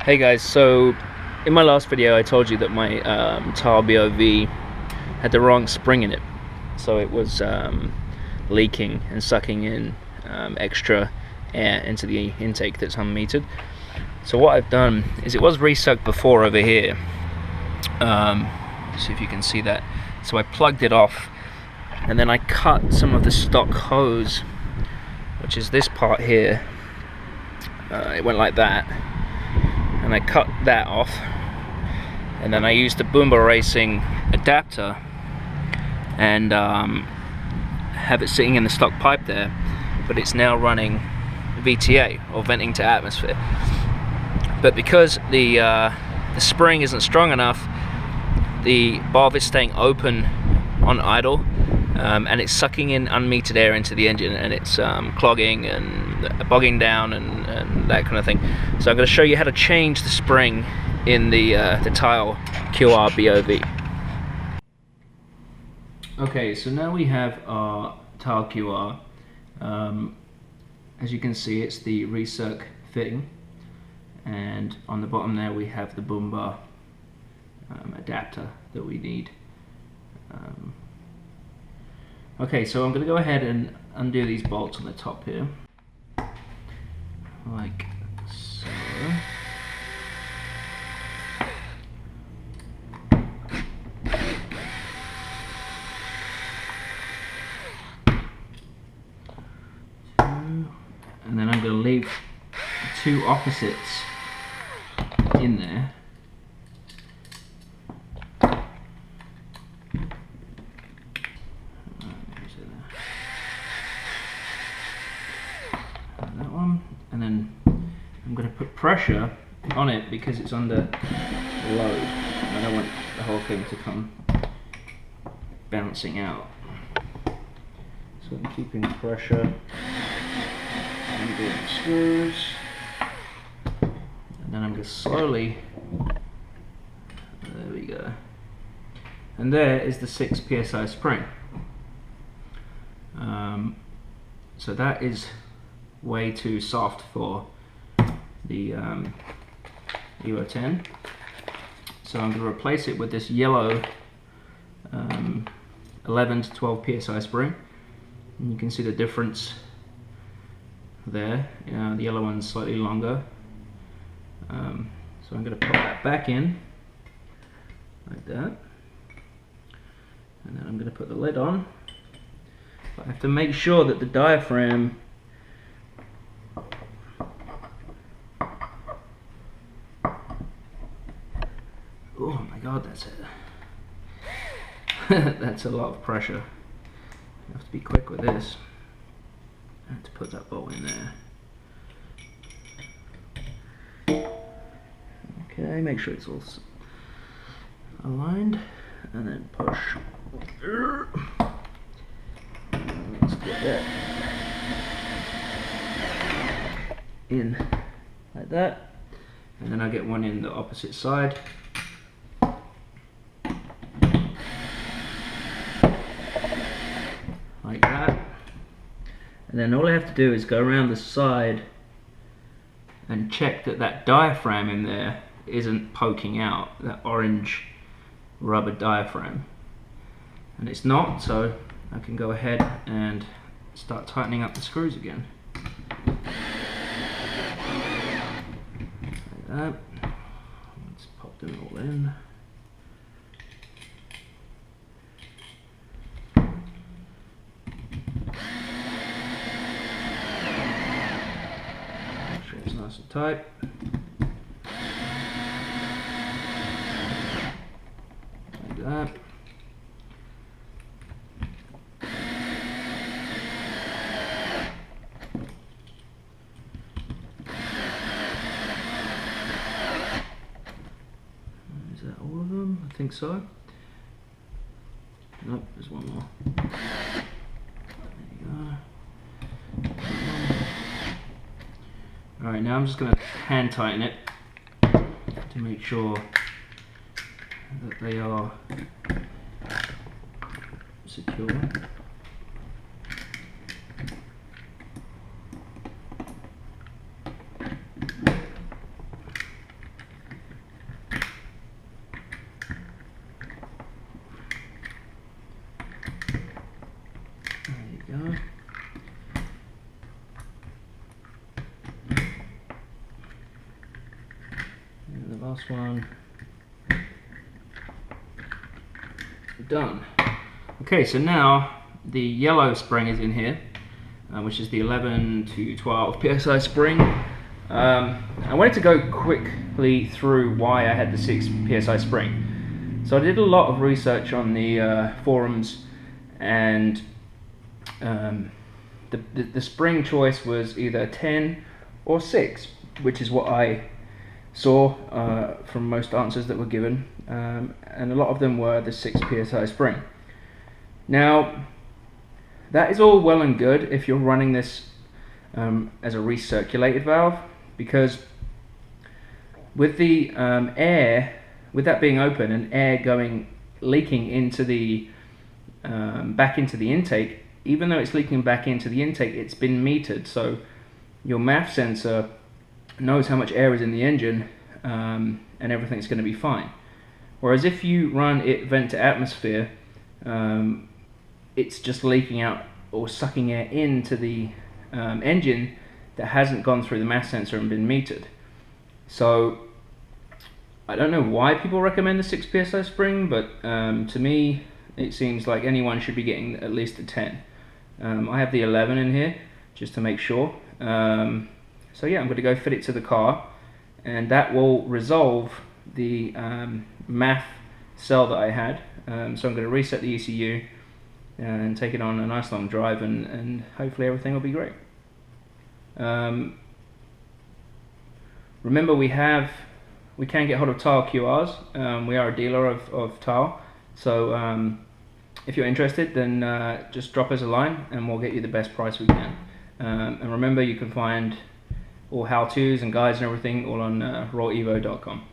Hey guys, so in my last video I told you that my Tial BOV had the wrong spring in it, so it was leaking and sucking in extra air into the intake that's unmetered. So what I've done is, it was resucked before over here, see if you can see that. So I plugged it off and then I cut some of the stock hose, which is this part here. It went like that, and I cut that off, and then I used the Boomba Racing adapter and have it sitting in the stock pipe there, but it's now running VTA, or venting to atmosphere. But because the spring isn't strong enough, the valve is staying open on idle, and it's sucking in unmetered air into the engine, and it's clogging and bogging down and that kind of thing. So I'm going to show you how to change the spring in the Tial QR BOV. Okay, so now we have our Tial QR. As you can see, it's the recirc fitting, and on the bottom there we have the Boomba adapter that we need. Okay, so I'm going to go ahead and undo these bolts on the top here, like so. And then I'm going to leave two opposites in there. That one, and then I'm going to put pressure on it because it's under load. I don't want the whole thing to come bouncing out. So I'm keeping pressure under the screws, and then I'm going to slowly, there we go, and there is the 6 psi spring. So that is way too soft for the Evo 10. So I'm going to replace it with this yellow 11 to 12 psi spring, and you can see the difference there. The yellow one's slightly longer. So I'm going to put that back in like that, and then I'm going to put the lid on. But I have to make sure that the diaphragm oh my god, that's it. That's a lot of pressure. You have to be quick with this. I have to put that bolt in there. Okay, make sure it's all aligned, and then push. Let's get that in like that, and then I'll get one in the opposite side. Like that, and then all I have to do is go around the side and check that that diaphragm in there isn't poking out, that orange rubber diaphragm, and it's not, so I can go ahead and start tightening up the screws again. Like that. Let's pop them all in. It's nice and tight. Like that. Is that all of them? I think so. Nope, there's one more. There you go. Alright, now I'm just going to hand tighten it to make sure that they are secure. Next one. Done. Okay, so now the yellow spring is in here, which is the 11 to 12 psi spring. I wanted to go quickly through why I had the 6 psi spring. So I did a lot of research on the forums, and the spring choice was either 10 or 6, which is what I saw from most answers that were given, and a lot of them were the 6 psi spring. Now, that is all well and good if you're running this as a recirculated valve, because with the air, with that being open and air leaking into the back into the intake, even though it's leaking back into the intake, it's been metered, so your MAF sensor knows how much air is in the engine, and everything's going to be fine. Whereas if you run it vent to atmosphere, it's just leaking out or sucking air into the engine that hasn't gone through the MAF sensor and been metered. So I don't know why people recommend the 6 psi spring, but to me it seems like anyone should be getting at least a 10. I have the 11 in here just to make sure. So yeah, I'm going to go fit it to the car, and that will resolve the MAF cell that I had. So I'm going to reset the ECU and take it on a nice long drive, and hopefully everything will be great. Remember, we can get hold of Tial QRs. We are a dealer of Tial, so if you're interested, then just drop us a line and we'll get you the best price we can. And remember, you can find all how-tos and guides and everything all on RawEvo.com.